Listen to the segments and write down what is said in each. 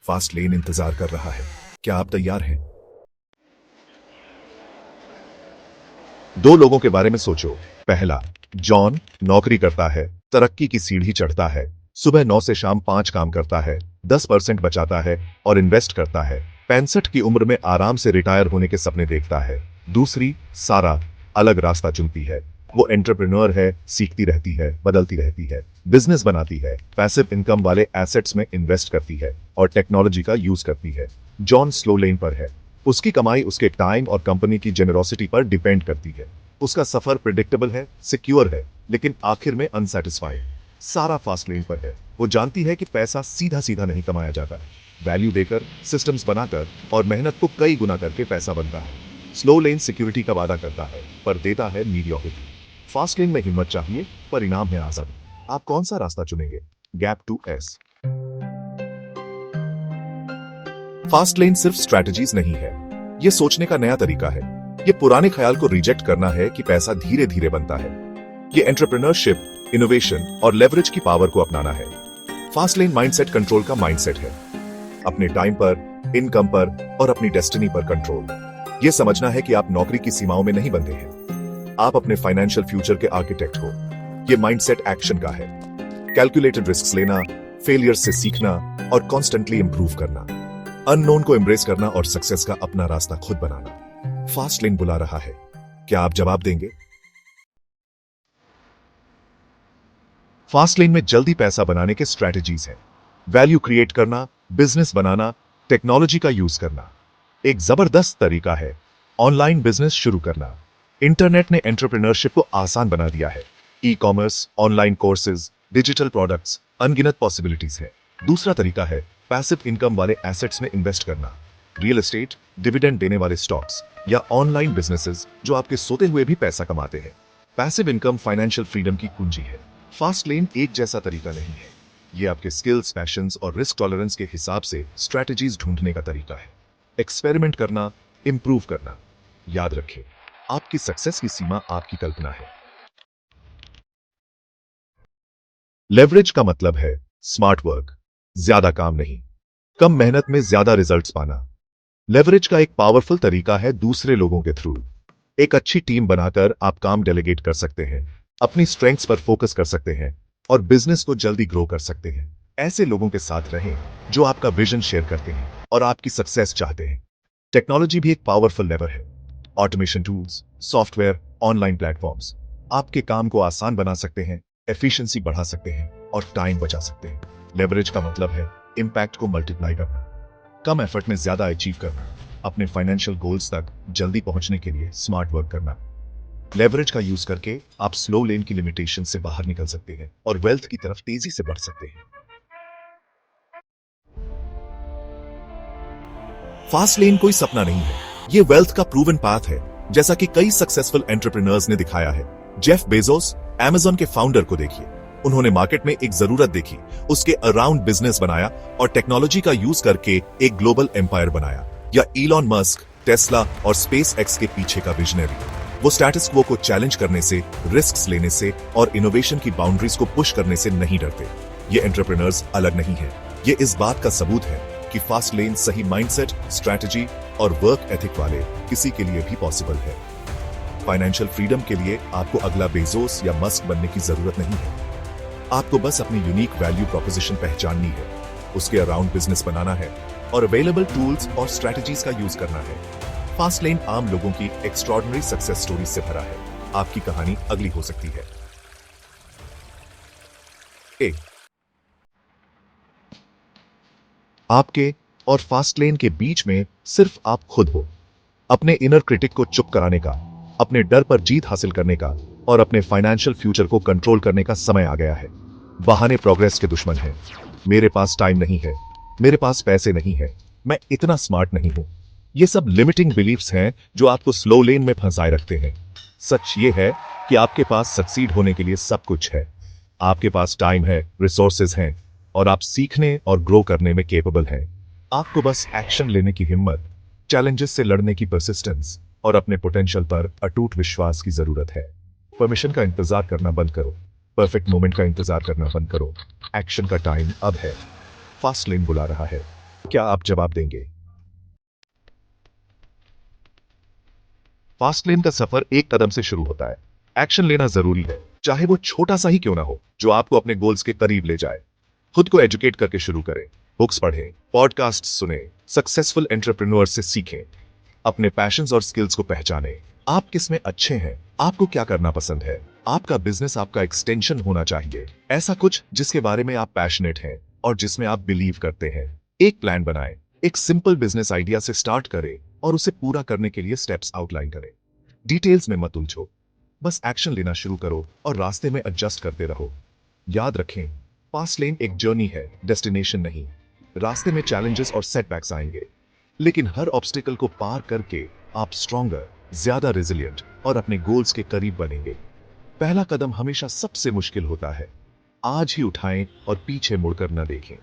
Fast lane इंतजार कर रहा है। क्या आप तैयार हैं? दो लोगों के बारे में सोचो। पहला, जॉन नौकरी करता है, तरक्की की सीढ़ी चढ़ता है, सुबह 9 से शाम 5 काम करता है, 10% बचाता है और इन्वेस्ट करता है। 65 की उम्र में आराम से रिटायर होने के सपने देखता है। दूसरी, सारा अलग रास्ता चुनती है। वो एंटरप्रेन्योर है, सीखती रहती है, बदलती रहती है, बिजनेस बनाती है, पैसिव इनकम वाले एसेट्स में इन्वेस्ट करती है और टेक्नोलॉजी का यूज करती है। जॉन स्लो लेन पर है। उसकी कमाई उसके टाइम और कंपनी की जेनरोसिटी पर डिपेंड करती है। उसका सफर प्रिडिक्टेबल है, सिक्योर है, लेकिन आखिर में अनसेटिस्फाइड। सारा फास्ट लेन पर है। वो जानती है कि पैसा सीधा सीधा नहीं कमाया जाता, वैल्यू देकर, सिस्टम्स बनाकर और मेहनत को कई गुना करके पैसा बनता है। स्लो लेन सिक्योरिटी का वादा करता है पर देता है मीडियोक्रिटी। फास्ट लेन में हिम्मत चाहिए, परिणाम है आजादी। आप कौन सा रास्ता चुनेंगे? Gap to S. Fast lane सिर्फ स्ट्रैटेजीज नहीं है, ये सोचने का नया तरीका है। ये पुराने ख्याल को रिजेक्ट करना है कि पैसा धीरे धीरे बनता है। ये एंटरप्रेन्योरशिप, इनोवेशन और लेवरेज की पावर को अपनाना है। फास्ट लेन माइंडसेट कंट्रोल का माइंडसेट है। अपने टाइम पर, इनकम पर और अपनी डेस्टिनी पर कंट्रोल। ये समझना है कि आप नौकरी की सीमाओं में नहीं बंधे हैं, आप अपने फाइनेंशियल फ्यूचर के आर्किटेक्ट हो। ये माइंडसेट एक्शन का है। कैलकुलेटेड रिस्क लेना, फेलियर से सीखना और कॉन्स्टेंटली इंप्रूव करना, अननोन को एम्ब्रेस करना और सक्सेस का अपना रास्ता खुद बनाना। फास्ट लेन बुला रहा है। क्या आप जवाब देंगे? फास्ट लेन में जल्दी पैसा बनाने के स्ट्रैटेजीज हैं। वैल्यू क्रिएट करना, बिजनेस बनाना, टेक्नोलॉजी का यूज करना। एक जबरदस्त तरीका है ऑनलाइन बिजनेस शुरू करना। इंटरनेट ने एंटरप्रेन्योरशिप को आसान बना दिया है। E commerce, online courses, digital products, अनगिनत पॉसिबिलिटीज है। दूसरा तरीका है पैसिव इनकम वाले एसेट्स में इन्वेस्ट करना। रियल एस्टेट, डिविडेंड देने वाले स्टॉक्स या ऑनलाइन बिजनेसेस जो आपके सोते हुए भी पैसा कमाते हैं। पैसिव इनकम फाइनेंशियल फ्रीडम की कुंजी है। फास्ट लेन एक जैसा तरीका नहीं है। ये आपके स्किल्स, पैशंस और रिस्क टॉलरेंस के हिसाब से स्ट्रैटेजीज ढूंढने का तरीका है। एक्सपेरिमेंट करना, इंप्रूव करना। याद रखें, आपकी सक्सेस की सीमा आपकी कल्पना है। लेवरेज का मतलब है स्मार्ट वर्क, ज्यादा काम नहीं, कम मेहनत में ज्यादा रिजल्ट्स पाना। लेवरेज का एक पावरफुल तरीका है दूसरे लोगों के थ्रू। एक अच्छी टीम बनाकर आप काम डेलीगेट कर सकते हैं, अपनी स्ट्रेंथ्स पर फोकस कर सकते हैं और बिजनेस को जल्दी ग्रो कर सकते हैं। ऐसे लोगों के साथ रहें जो आपका विजन शेयर करते हैं और आपकी सक्सेस चाहते हैं। टेक्नोलॉजी भी एक पावरफुल लेवर है। Automation tools, software, online platforms आपके काम को आसान बना सकते हैं, एफिशिएंसी बढ़ा सकते हैं और टाइम बचा सकते हैं। लेवरेज का मतलब है इंपैक्ट को मल्टीप्लाई करना, कम एफर्ट में ज्यादा अचीव करना, अपने फाइनेंशियल गोल्स तक जल्दी पहुंचने के लिए स्मार्ट वर्क करना। लेवरेज का यूज करके आप स्लो लेन की लिमिटेशन से बाहर निकल सकते हैं और वेल्थ की तरफ तेजी से बढ़ सकते हैं। फास्ट लेन कोई सपना नहीं है, ये वेल्थ का प्रूवन पाथ है, जैसा कि कई सक्सेसफुल एंटरप्रेन्योर्स ने दिखाया है। जेफ बेजोस, अमेज़न के फाउंडर को देखिए। उन्होंने मार्केट में एक जरूरत देखी, उसके अराउंड बिजनेस बनाया और टेक्नोलॉजी का यूज करके एक ग्लोबल एम्पायर बनाया। या इलॉन मस्क, टेस्ला और स्पेस एक्स के पीछे का विजनरी, वो स्टेटस क्वो को चैलेंज करने से, रिस्क लेने से और इनोवेशन की बाउंड्रीज को पुश करने से नहीं डरते। ये एंटरप्रेन्योर्स अलग नहीं है, ये इस बात का सबूत है कि फास्ट लेन सही माइंडसेट, स्ट्रैटेजी और वर्क एथिक वाले किसी के लिए भी पॉसिबल है। फाइनेंशियल फ्रीडम के लिए आपको अगला बेजोस या मस्क बनने की जरूरत नहीं है। आपको बस अपनी यूनिक वैल्यू प्रोपोजिशन पहचाननी है, उसके अराउंड बिजनेस बनाना है और अवेलेबल टूल्स और स्ट्रैटेजीज का यूज करना है। फास्ट लेन आम लोगों की एक्स्ट्रॉर्डिनरी सक्सेस स्टोरी से भरा है। आपकी कहानी अगली हो सकती है। ए, आपके और फास्ट लेन के बीच में सिर्फ आप खुद हो। अपने इनर क्रिटिक को चुप कराने का, अपने डर पर जीत हासिल करने का और अपने फाइनेंशियल फ्यूचर को कंट्रोल करने का समय आ गया है। बहाने प्रोग्रेस के दुश्मन हैं। मेरे पास टाइम नहीं है, मेरे पास पैसे नहीं है, मैं इतना स्मार्ट नहीं हूं। ये सब लिमिटिंग बिलीफ्स हैं जो आपको स्लो लेन में फंसाए रखते हैं। सच ये है कि आपके पास सक्सीड होने के लिए सब कुछ है। आपके पास टाइम है, रिसोर्सेज हैं और आप सीखने और ग्रो करने में केपेबल हैं। आपको बस एक्शन लेने की हिम्मत, चैलेंजेस से लड़ने की परसिस्टेंस और अपने पोटेंशियल पर अटूट विश्वास की जरूरत है। परमिशन का इंतजार करना बंद करो, परफेक्ट मोमेंट का इंतजार करना बंद करो। एक्शन का टाइम अब है। फास्ट लेन बुला रहा है। क्या आप जवाब देंगे? फास्ट लेन का सफर एक कदम से शुरू होता है। एक्शन लेना जरूरी है, चाहे वो छोटा सा ही क्यों ना हो, जो आपको अपने गोल्स के करीब ले जाए। खुद को एजुकेट करके शुरू करें, बुक्स पढ़ें, पॉडकास्ट सुने, सक्सेसफुल एंटरप्रेन्योर से सीखें, अपने पैशंस और स्किल्स को पहचानें। आप किस में अच्छे हैं, आपको क्या करना पसंद है। आपका बिजनेस आपका एक्सटेंशन होना चाहिए, ऐसा कुछ जिसके बारे में आप पैशनेट हैं और जिसमें आप बिलीव करते हैं। एक प्लान बनाएं, एक सिंपल बिजनेस आइडिया से स्टार्ट करें और उसे पूरा करने के लिए स्टेप्स आउटलाइन करें। डिटेल्स में मत उलझो, बस एक्शन लेना शुरू करो और रास्ते में एडजस्ट करते रहो। याद रखें, फास्ट लेन एक जर्नी है, डेस्टिनेशन नहीं। रास्ते में चैलेंजेस और सेटबैक्स आएंगे, लेकिन हर ऑब्स्टिकल को पार करके आप स्ट्रॉन्गर, ज्यादा रेजिलिएंट और अपने गोल्स के करीब बनेंगे। पहला कदम हमेशा सबसे मुश्किल होता है। आज ही उठाएं और पीछे मुड़कर न देखें।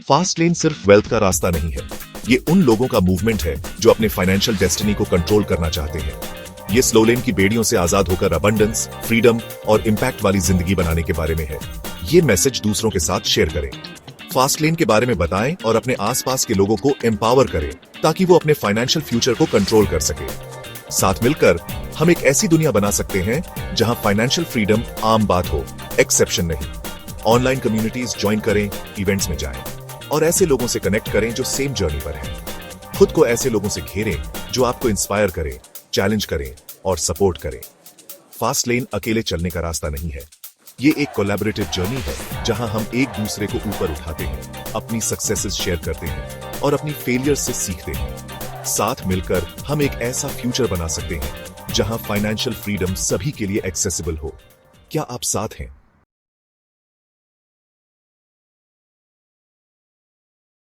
फास्ट लेन सिर्फ वेल्थ का रास्ता नहीं है, ये उन लोगों का मूवमेंट है जो अपने फाइनेंशियल डेस्टिनी को कंट्रोल करना चाहते हैं। ये स्लो लेन की बेड़ियों से आजाद होकर अबंडेंस, फ्रीडम और इंपैक्ट वाली जिंदगी बनाने के बारे में है। ये मैसेज दूसरों के साथ शेयर करें, फास्ट लेन के बारे में बताएं और अपने आसपास के लोगों को एम्पावर करें ताकि वो अपने फाइनेंशियल फ्यूचर को कंट्रोल कर सके। साथ मिलकर हम एक ऐसी दुनिया बना सकते हैं जहां फाइनेंशियल फ्रीडम आम बात हो, एक्सेप्शन नहीं। ऑनलाइन कम्युनिटीज ज्वाइन करें, इवेंट्स में जाएं और ऐसे लोगों से कनेक्ट करें जो सेम जर्नी पर हैं। खुद को ऐसे लोगों से घेरें जो आपको इंस्पायर करें, चैलेंज करें और सपोर्ट करें। फास्ट लेन अकेले चलने का रास्ता नहीं है, ये एक कोलैबोरेटिव जर्नी है जहां हम एक दूसरे को ऊपर उठाते हैं, अपनी सक्सेसेस शेयर करते हैं और अपनी फेलियर से सीखते हैं। साथ मिलकर हम एक ऐसा फ्यूचर बना सकते हैं जहां फाइनेंशियल फ्रीडम सभी के लिए एक्सेसिबल हो। क्या आप साथ हैं?